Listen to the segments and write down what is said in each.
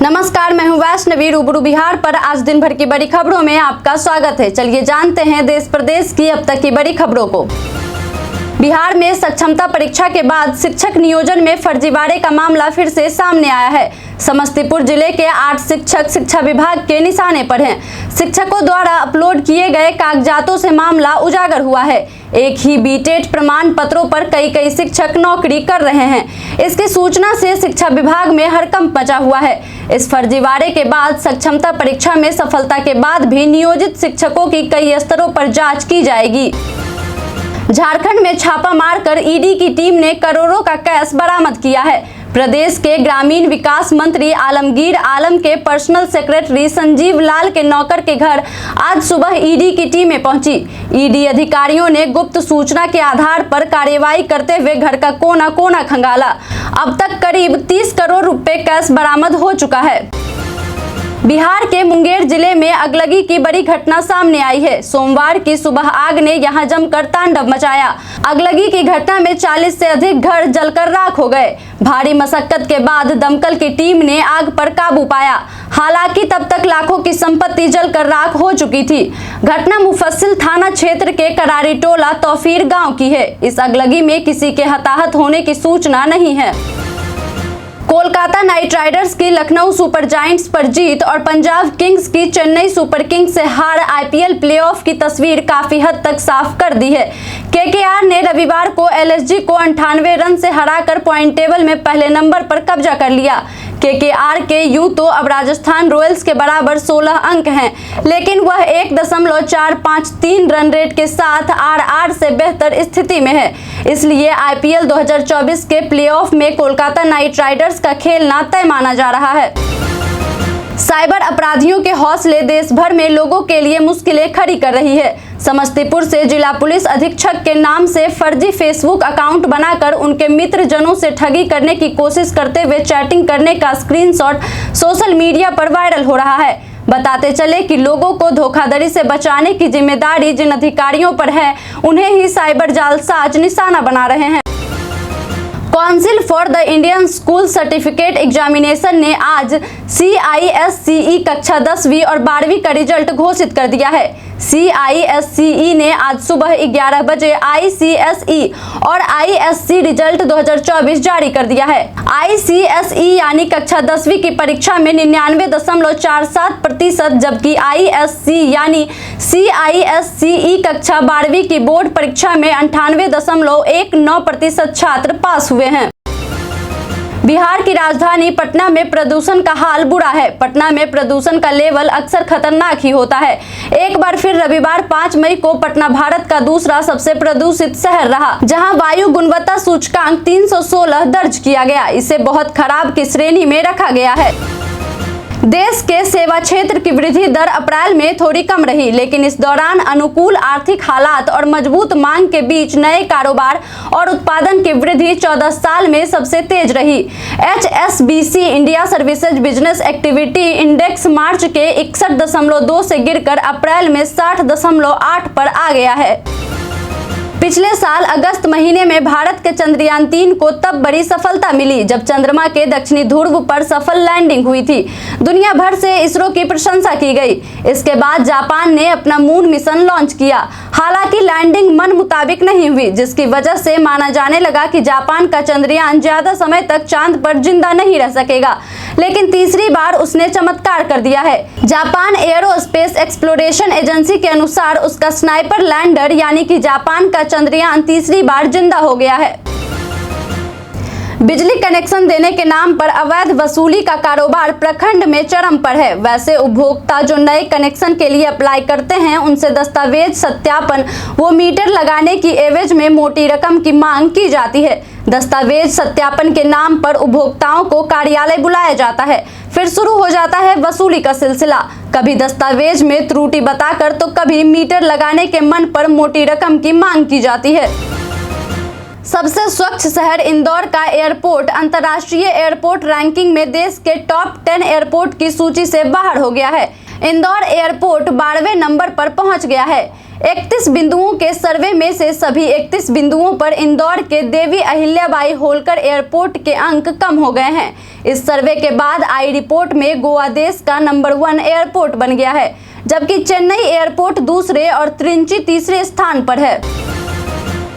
नमस्कार, मैं हूं वैष्णवी। रूबरू बिहार पर आज दिन भर की बड़ी खबरों में आपका स्वागत है। चलिए जानते हैं देश प्रदेश की अब तक की बड़ी खबरों को। बिहार में सक्षमता परीक्षा के बाद शिक्षक नियोजन में फर्जीवाड़े का मामला फिर से सामने आया है। समस्तीपुर जिले के 8 शिक्षक शिक्षा विभाग के निशाने पर हैं। शिक्षकों द्वारा अपलोड किए गए कागजातों से मामला उजागर हुआ है। एक ही बीटेट प्रमाण पत्रों पर कई शिक्षक नौकरी कर रहे हैं। इसकी सूचना से शिक्षा विभाग में हड़कंप मचा हुआ है। इस फर्जीवाड़े के बाद सक्षमता परीक्षा में सफलता के बाद भी नियोजित शिक्षकों की कई स्तरों पर जांच की जाएगी। झारखंड में छापा मारकर ईडी की टीम ने करोड़ों का कैश बरामद किया है। प्रदेश के ग्रामीण विकास मंत्री आलमगीर आलम के पर्सनल सेक्रेटरी संजीव लाल के नौकर के घर आज सुबह ईडी की टीमें पहुंची। ईडी अधिकारियों ने गुप्त सूचना के आधार पर कार्रवाई करते हुए घर का कोना कोना खंगाला। अब तक करीब 30 करोड़ रुपए कैश बरामद हो चुका है। बिहार के मुंगेर जिले में अगलगी की बड़ी घटना सामने आई है। सोमवार की सुबह आग ने यहां जमकर तांडव मचाया। अगलगी की घटना में 40 से अधिक घर जलकर राख हो गए। भारी मशक्कत के बाद दमकल की टीम ने आग पर काबू पाया। हालांकि तब तक लाखों की संपत्ति जलकर राख हो चुकी थी। घटना मुफस्सिल थाना क्षेत्र के करारी टोला तौफीर गाँव की है। इस अगलगी में किसी के हताहत होने की सूचना नहीं है। कोलकाता नाइट राइडर्स की लखनऊ सुपर जायंट्स पर जीत और पंजाब किंग्स की चेन्नई सुपर किंग्स से हार आईपीएल प्लेऑफ की तस्वीर काफी हद तक साफ कर दी है। केकेआर ने रविवार को एलएसजी को 98 रन से हराकर पॉइंट टेबल में पहले नंबर पर कब्जा कर लिया। केकेआर के यूं तो अब राजस्थान रॉयल्स के बराबर 16 अंक हैं, लेकिन वह 1.453 रन रेट के साथ आरआर से बेहतर स्थिति में है। इसलिए आईपीएल 2024 के प्लेऑफ में कोलकाता नाइट राइडर्स का खेलना तय माना जा रहा है। साइबर अपराधियों के हौसले देश भर में लोगों के लिए मुश्किलें खड़ी कर रही है। समस्तीपुर से जिला पुलिस अधीक्षक के नाम से फर्जी फेसबुक अकाउंट बनाकर उनके मित्रजनों से ठगी करने की कोशिश करते हुए चैटिंग करने का स्क्रीनशॉट सोशल मीडिया पर वायरल हो रहा है। बताते चले कि लोगों को धोखाधड़ी से बचाने की जिम्मेदारी जिन अधिकारियों पर है, उन्हें ही साइबर जालसाज निशाना बना रहे हैं। Council for the Indian school certificate examination ने आज CISCE कक्षा 10वीं और 12वीं का रिजल्ट घोषित कर दिया है। CISCE ने आज सुबह 11 बजे ICSE और ISC रिजल्ट 2024 जारी कर दिया है। ICSE यानी कक्षा 10वीं की परीक्षा में 99.47%, जबकि ISC यानी CISCE कक्षा 12वीं की बोर्ड परीक्षा में 98.19% छात्र पास हुए हैं। बिहार की राजधानी पटना में प्रदूषण का हाल बुरा है। पटना में प्रदूषण का लेवल अक्सर खतरनाक ही होता है। एक बार फिर रविवार 5 मई को पटना भारत का दूसरा सबसे प्रदूषित शहर रहा, जहां वायु गुणवत्ता सूचकांक 316 दर्ज किया गया। इसे बहुत खराब की श्रेणी में रखा गया है। देश के सेवा क्षेत्र की वृद्धि दर अप्रैल में थोड़ी कम रही, लेकिन इस दौरान अनुकूल आर्थिक हालात और मजबूत मांग के बीच नए कारोबार और उत्पादन की वृद्धि 14 साल में सबसे तेज रही। HSBC India services business activity index मार्च के 61.2 से गिरकर अप्रैल में 60.8 पर आ गया है। पिछले साल अगस्त महीने में भारत के चंद्रयान 3 को तब बड़ी सफलता मिली जब चंद्रमा के दक्षिणी ध्रुव पर सफल लैंडिंग हुई थी। दुनिया भर से इसरो की प्रशंसा की गई। इसके बाद जापान ने अपना मून मिशन लॉन्च किया। हालांकि लैंडिंग मन मुताबिक नहीं हुई, जिसकी वजह से माना जाने लगा कि जापान का चंद्रयान ज्यादा समय तक चांद पर जिंदा नहीं रह सकेगा। लेकिन तीसरी बार उसने चमत्कार कर दिया है। जापान एयरोस्पेस एक्सप्लोरेशन एजेंसी के अनुसार उसका स्नाइपर लैंडर यानी कि जापान का चंद्रयान तीसरी बार जिंदा हो गया है। बिजली कनेक्शन देने के नाम पर अवैध वसूली का कारोबार प्रखंड में चरम पर है। वैसे उपभोक्ता जो नए कनेक्शन के लिए अप्लाई करते हैं, उनसे दस्तावेज सत्यापन व मीटर लगाने की एवज में मोटी रकम की मांग की जाती है। दस्तावेज सत्यापन के नाम पर उपभोक्ताओं को कार्यालय बुलाया जाता है। फिर शुरू हो जाता है वसूली का सिलसिला। कभी दस्तावेज में त्रुटि बताकर तो कभी मीटर लगाने के मन पर मोटी रकम की मांग की जाती है। सबसे स्वच्छ शहर इंदौर का एयरपोर्ट अंतर्राष्ट्रीय एयरपोर्ट रैंकिंग में देश के टॉप 10 एयरपोर्ट की सूची से बाहर हो गया है। इंदौर एयरपोर्ट 12वें नंबर पर पहुंच गया है। 31 बिंदुओं के सर्वे में से सभी 31 बिंदुओं पर इंदौर के देवी अहिल्याबाई होलकर एयरपोर्ट के अंक कम हो गए हैं। इस सर्वे के बाद आई रिपोर्ट में गोवा देश का नंबर 1 एयरपोर्ट बन गया है, जबकि चेन्नई एयरपोर्ट दूसरे और त्रिची तीसरे स्थान पर है।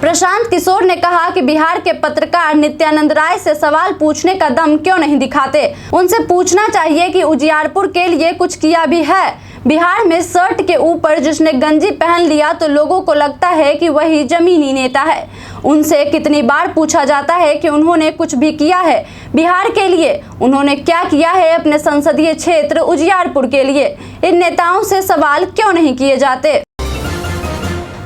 प्रशांत किशोर ने कहा कि बिहार के पत्रकार नित्यानंद राय से सवाल पूछने का दम क्यों नहीं दिखाते। उनसे पूछना चाहिए कि उजियारपुर के लिए कुछ किया भी है। बिहार में शर्ट के ऊपर जिसने गंजी पहन लिया तो लोगों को लगता है कि वही जमीनी नेता है। उनसे कितनी बार पूछा जाता है कि उन्होंने कुछ भी किया है बिहार के लिए, उन्होंने क्या किया है अपने संसदीय क्षेत्र उजियारपुर के लिए। इन नेताओं से सवाल क्यों नहीं किए जाते।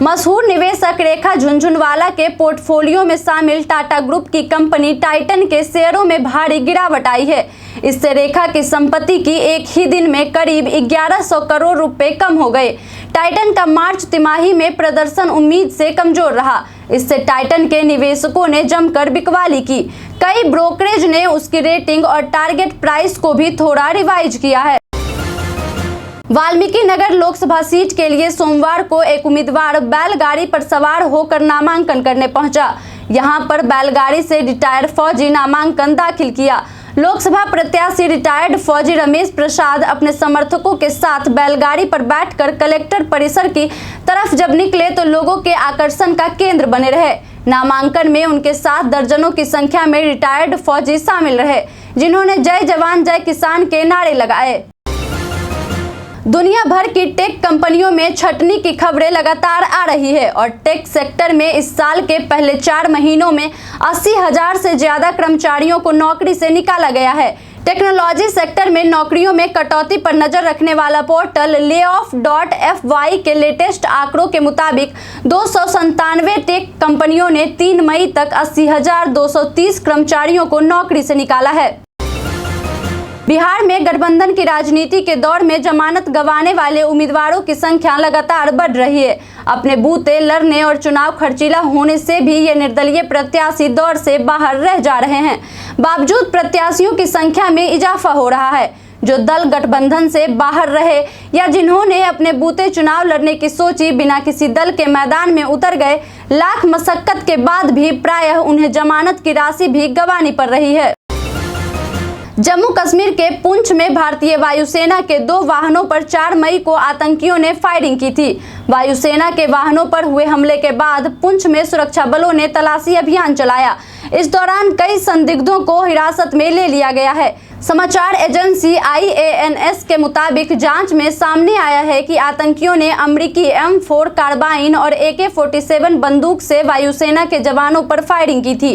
मशहूर निवेशक रेखा झुनझुनवाला के पोर्टफोलियो में शामिल टाटा ग्रुप की कंपनी टाइटन के शेयरों में भारी गिरावट आई है। इससे रेखा की संपत्ति की एक ही दिन में करीब 1100 करोड़ रुपए कम हो गए। टाइटन का मार्च तिमाही में प्रदर्शन उम्मीद से कमजोर रहा। इससे टाइटन के निवेशकों ने जमकर बिकवाली की। कई ब्रोकरेज ने उसकी रेटिंग और टारगेट प्राइस को भी थोड़ा रिवाइज किया है। वाल्मीकि नगर लोकसभा सीट के लिए सोमवार को एक उम्मीदवार बैलगाड़ी पर सवार होकर नामांकन करने पहुंचा। यहां पर बैलगाड़ी से रिटायर्ड फौजी नामांकन दाखिल किया। लोकसभा प्रत्याशी रिटायर्ड फौजी रमेश प्रसाद अपने समर्थकों के साथ बैलगाड़ी पर बैठकर कलेक्टर परिसर की तरफ जब निकले तो लोगों के आकर्षण का केंद्र बने रहे। नामांकन में उनके साथ दर्जनों की संख्या में रिटायर्ड फौजी शामिल रहे, जिन्होंने जय जवान जय किसान के नारे लगाए। दुनिया भर की टेक कंपनियों में छटनी की खबरें लगातार आ रही है और टेक सेक्टर में इस साल के पहले 4 महीनों में 80,000 से ज्यादा कर्मचारियों को नौकरी से निकाला गया है। टेक्नोलॉजी सेक्टर में नौकरियों में कटौती पर नजर रखने वाला पोर्टल layoff.fy के लेटेस्ट आंकड़ों के मुताबिक 297 टेक कंपनियों ने 3 मई तक 80,230 कर्मचारियों को नौकरी से निकाला है। बिहार में गठबंधन की राजनीति के दौर में जमानत गंवाने वाले उम्मीदवारों की संख्या लगातार बढ़ रही है। अपने बूते लड़ने और चुनाव खर्चीला होने से भी ये निर्दलीय प्रत्याशी दौर से बाहर रह जा रहे हैं। बावजूद प्रत्याशियों की संख्या में इजाफा हो रहा है। जो दल गठबंधन से बाहर रहे या जिन्होंने अपने बूते चुनाव लड़ने की सोची, बिना किसी दल के मैदान में उतर गए, लाख मशक्कत के बाद भी प्रायः उन्हें जमानत की राशि भी गंवानी पड़ रही है। जम्मू कश्मीर के पुंछ में भारतीय वायुसेना के 2 वाहनों पर 4 मई को आतंकियों ने फायरिंग की थी। वायुसेना के वाहनों पर हुए हमले के बाद पुंछ में सुरक्षा बलों ने तलाशी अभियान चलाया। इस दौरान कई संदिग्धों को हिरासत में ले लिया गया है। समाचार एजेंसी IANS के मुताबिक जांच में सामने आया है कि आतंकियों ने अमेरिकी M4 कार्बाइन और AK-47 बंदूक से वायुसेना के जवानों पर फायरिंग की थी।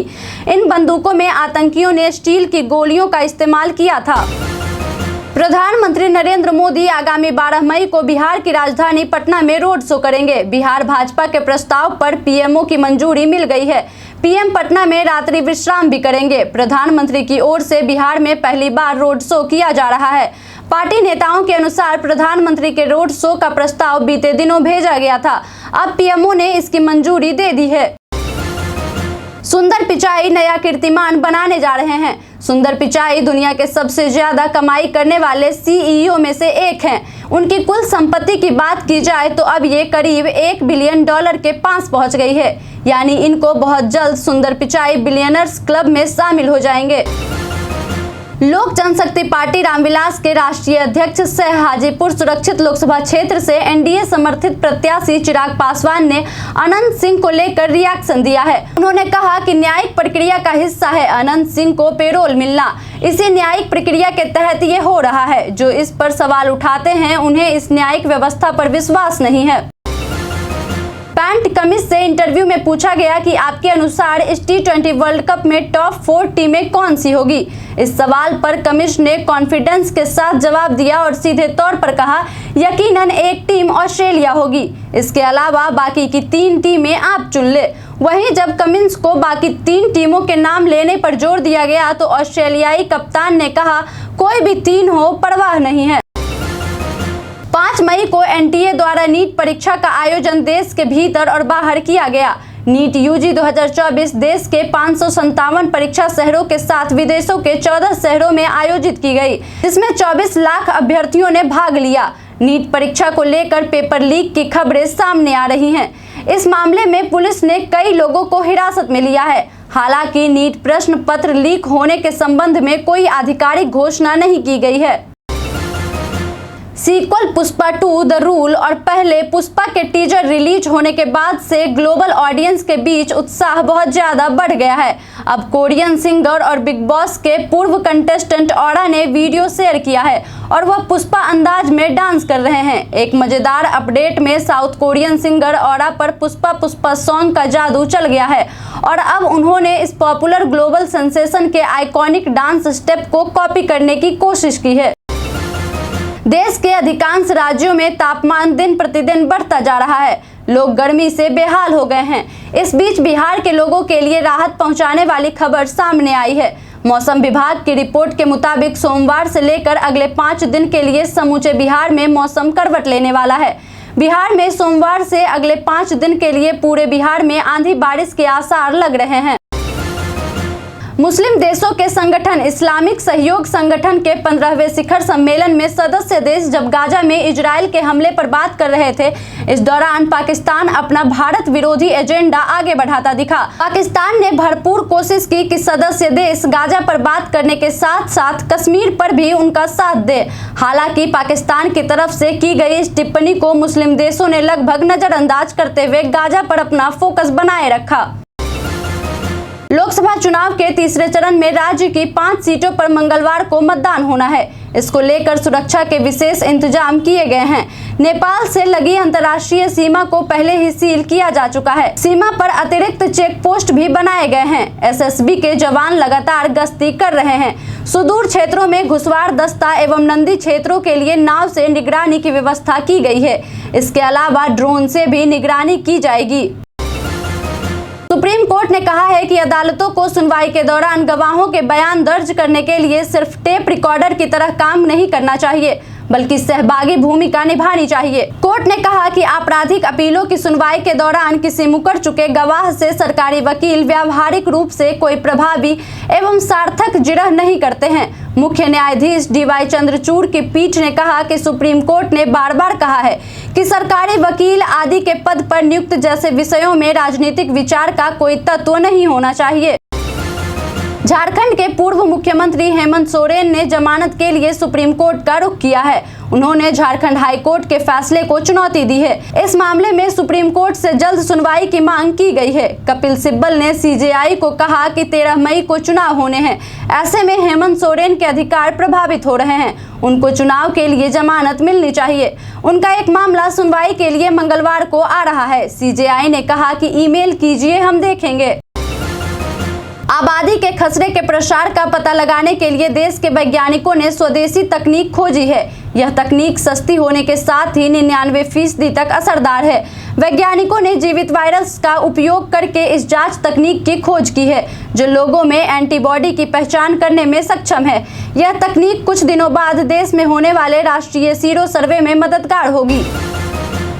इन बंदूकों में आतंकियों ने स्टील की गोलियों का इस्तेमाल किया था। प्रधानमंत्री नरेंद्र मोदी आगामी 12 मई को बिहार की राजधानी पटना में रोड शो करेंगे। बिहार भाजपा के प्रस्ताव पर PMO की मंजूरी मिल गई है। PM पटना में रात्रि विश्राम भी करेंगे। प्रधानमंत्री की ओर से बिहार में पहली बार रोड शो किया जा रहा है। पार्टी नेताओं के अनुसार प्रधानमंत्री के रोड शो का प्रस्ताव बीते दिनों भेजा गया था। अब PMO ने इसकी मंजूरी दे दी है। सुंदर पिचाई नया कीर्तिमान बनाने जा रहे हैं। सुंदर पिचाई दुनिया के सबसे ज्यादा कमाई करने वाले CEO में से एक हैं। उनकी कुल संपत्ति की बात की जाए तो अब ये करीब $1 बिलियन के पास पहुंच गई है। यानी इनको बहुत जल्द सुंदर पिचाई बिलियनर्स क्लब में शामिल हो जाएंगे। लोक जनशक्ति पार्टी रामविलास के राष्ट्रीय अध्यक्ष सह हाजीपुर सुरक्षित लोकसभा क्षेत्र से NDA समर्थित प्रत्याशी चिराग पासवान ने अनंत सिंह को लेकर रिएक्शन दिया है। उन्होंने कहा कि न्यायिक प्रक्रिया का हिस्सा है अनंत सिंह को पेरोल मिलना। इसी न्यायिक प्रक्रिया के तहत ये हो रहा है। जो इस पर सवाल उठाते हैं उन्हें इस न्यायिक व्यवस्था पर विश्वास नहीं है। पैंट कमिज से इंटरव्यू में पूछा गया कि आपके अनुसार इस T20 वर्ल्ड कप में टॉप 4 टीमें कौन सी होगी। इस सवाल पर कमिज ने कॉन्फिडेंस के साथ जवाब दिया और सीधे तौर पर कहा, यकीनन एक टीम ऑस्ट्रेलिया होगी। इसके अलावा बाकी की 3 टीमें आप चुन ले। वहीं जब कमिंस को बाकी 3 टीमों के नाम लेने पर जोर दिया गया तो ऑस्ट्रेलियाई कप्तान ने कहा, कोई भी 3 हो परवाह नहीं है। 5 मई को NTA द्वारा नीट परीक्षा का आयोजन देश के भीतर और बाहर किया गया। नीट UG 2024 देश के 557 परीक्षा शहरों के साथ विदेशों के 14 शहरों में आयोजित की गई, जिसमें 24 लाख अभ्यर्थियों ने भाग लिया। नीट परीक्षा को लेकर पेपर लीक की खबरें सामने आ रही हैं। इस मामले में पुलिस ने कई लोगों को हिरासत में लिया है। हालांकि नीट प्रश्न पत्र लीक होने के संबंध में कोई आधिकारिक घोषणा नहीं की गई है। सीक्वल पुष्पा 2 द रूल और पहले पुष्पा के टीजर रिलीज होने के बाद से ग्लोबल ऑडियंस के बीच उत्साह बहुत ज्यादा बढ़ गया है। अब कोरियन सिंगर और बिग बॉस के पूर्व कंटेस्टेंट ऑरा ने वीडियो शेयर किया है और वह पुष्पा अंदाज में डांस कर रहे हैं। एक मजेदार अपडेट में साउथ कोरियन सिंगर ऑरा पर पुष्पा पुष्पा सॉन्ग का जादू चल गया है और अब उन्होंने इस पॉपुलर ग्लोबल सेंसेशन के आइकॉनिक डांस स्टेप को कॉपी करने की कोशिश की है। देश के अधिकांश राज्यों में तापमान दिन प्रतिदिन बढ़ता जा रहा है। लोग गर्मी से बेहाल हो गए हैं। इस बीच बिहार के लोगों के लिए राहत पहुंचाने वाली खबर सामने आई है। मौसम विभाग की रिपोर्ट के मुताबिक सोमवार से लेकर अगले 5 दिन के लिए समूचे बिहार में मौसम करवट लेने वाला है। बिहार में सोमवार से अगले 5 दिन के लिए पूरे बिहार में आंधी बारिश के आसार लग रहे हैं। मुस्लिम देशों के संगठन इस्लामिक सहयोग संगठन के 15वें शिखर सम्मेलन में सदस्य देश जब गाजा में इजराइल के हमले पर बात कर रहे थे, इस दौरान पाकिस्तान अपना भारत विरोधी एजेंडा आगे बढ़ाता दिखा। पाकिस्तान ने भरपूर कोशिश की कि सदस्य देश गाजा पर बात करने के साथ साथ कश्मीर पर भी उनका साथ दे। हालांकि पाकिस्तान की तरफ से की गई इस टिप्पणी को मुस्लिम देशों ने लगभग नजरअंदाज करते हुए गाजा पर अपना फोकस बनाए रखा। लोकसभा चुनाव के तीसरे चरण में राज्य की 5 सीटों पर मंगलवार को मतदान होना है। इसको लेकर सुरक्षा के विशेष इंतजाम किए गए हैं। नेपाल से लगी अंतर्राष्ट्रीय सीमा को पहले ही सील किया जा चुका है। सीमा पर अतिरिक्त चेक पोस्ट भी बनाए गए हैं। एसएसबी के जवान लगातार गश्ती कर रहे हैं। सुदूर क्षेत्रों में घुसवार दस्ता एवं नंदी क्षेत्रों के लिए नाव से निगरानी की व्यवस्था की गई है। इसके अलावा ड्रोन से भी निगरानी की जाएगी। सुप्रीम कोर्ट ने कहा है कि अदालतों को सुनवाई के दौरान गवाहों के बयान दर्ज करने के लिए सिर्फ टेप रिकॉर्डर की तरह काम नहीं करना चाहिए, बल्कि सहभागी भूमिका निभानी चाहिए। कोर्ट ने कहा कि आपराधिक अपीलों की सुनवाई के दौरान किसी मुकर चुके गवाह से सरकारी वकील व्यावहारिक रूप से कोई प्रभावी एवं सार्थक जिरह नहीं करते हैं। मुख्य न्यायाधीश DY चंद्रचूड़ की पीठ ने कहा कि सुप्रीम कोर्ट ने बार बार कहा है कि सरकारी वकील आदि के पद पर नियुक्त जैसे विषयों में राजनीतिक विचार का कोई तत्व नहीं होना चाहिए। झारखंड के पूर्व मुख्यमंत्री हेमंत सोरेन ने जमानत के लिए सुप्रीम कोर्ट का रुख किया है। उन्होंने झारखंड हाई कोर्ट के फैसले को चुनौती दी है। इस मामले में सुप्रीम कोर्ट से जल्द सुनवाई की मांग की गई है। कपिल सिब्बल ने CJI को कहा कि 13 मई को चुनाव होने हैं। ऐसे में हेमंत सोरेन के अधिकार प्रभावित हो रहे हैं। उनको चुनाव के लिए जमानत मिलनी चाहिए। उनका एक मामला सुनवाई के लिए मंगलवार को आ रहा है। CJI ने कहा कि ईमेल कीजिए, हम देखेंगे। आबादी के खसरे के प्रसार का पता लगाने के लिए देश के वैज्ञानिकों ने स्वदेशी तकनीक खोजी है। यह तकनीक सस्ती होने के साथ ही 99% तक असरदार है। वैज्ञानिकों ने जीवित वायरस का उपयोग करके इस जांच तकनीक की खोज की है, जो लोगों में एंटीबॉडी की पहचान करने में सक्षम है। यह तकनीक कुछ दिनों बाद देश में होने वाले राष्ट्रीय सीरो सर्वे में मददगार होगी।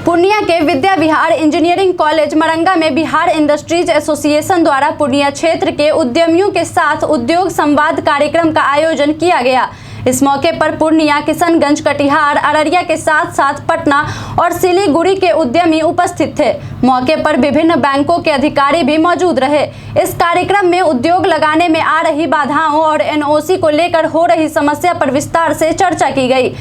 पूर्णिया के विद्या विहार इंजीनियरिंग कॉलेज मरंगा में बिहार इंडस्ट्रीज एसोसिएशन द्वारा पूर्णिया क्षेत्र के उद्यमियों के साथ उद्योग संवाद कार्यक्रम का आयोजन किया गया। इस मौके पर पूर्णिया, किशनगंज, कटिहार, अररिया के साथ साथ पटना और सिलीगुड़ी के उद्यमी उपस्थित थे। मौके पर विभिन्न बैंकों के अधिकारी भी मौजूद रहे। इस कार्यक्रम में उद्योग लगाने में आ रही बाधाओं और NOC को लेकर हो रही समस्या पर विस्तार से चर्चा की गई।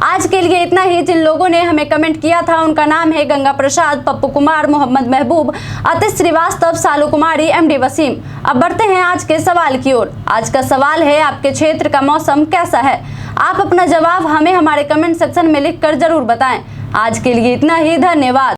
आज के लिए इतना ही। जिन लोगों ने हमें कमेंट किया था उनका नाम है गंगा प्रसाद, पप्पू कुमार, मोहम्मद महबूब, अतिश श्रीवास्तव, सालू कुमारी, MD वसीम। अब बढ़ते हैं आज के सवाल की ओर। आज का सवाल है, आपके क्षेत्र का मौसम कैसा है? आप अपना जवाब हमें हमारे कमेंट सेक्शन में लिखकर जरूर बताएं। आज के लिए इतना ही। धन्यवाद।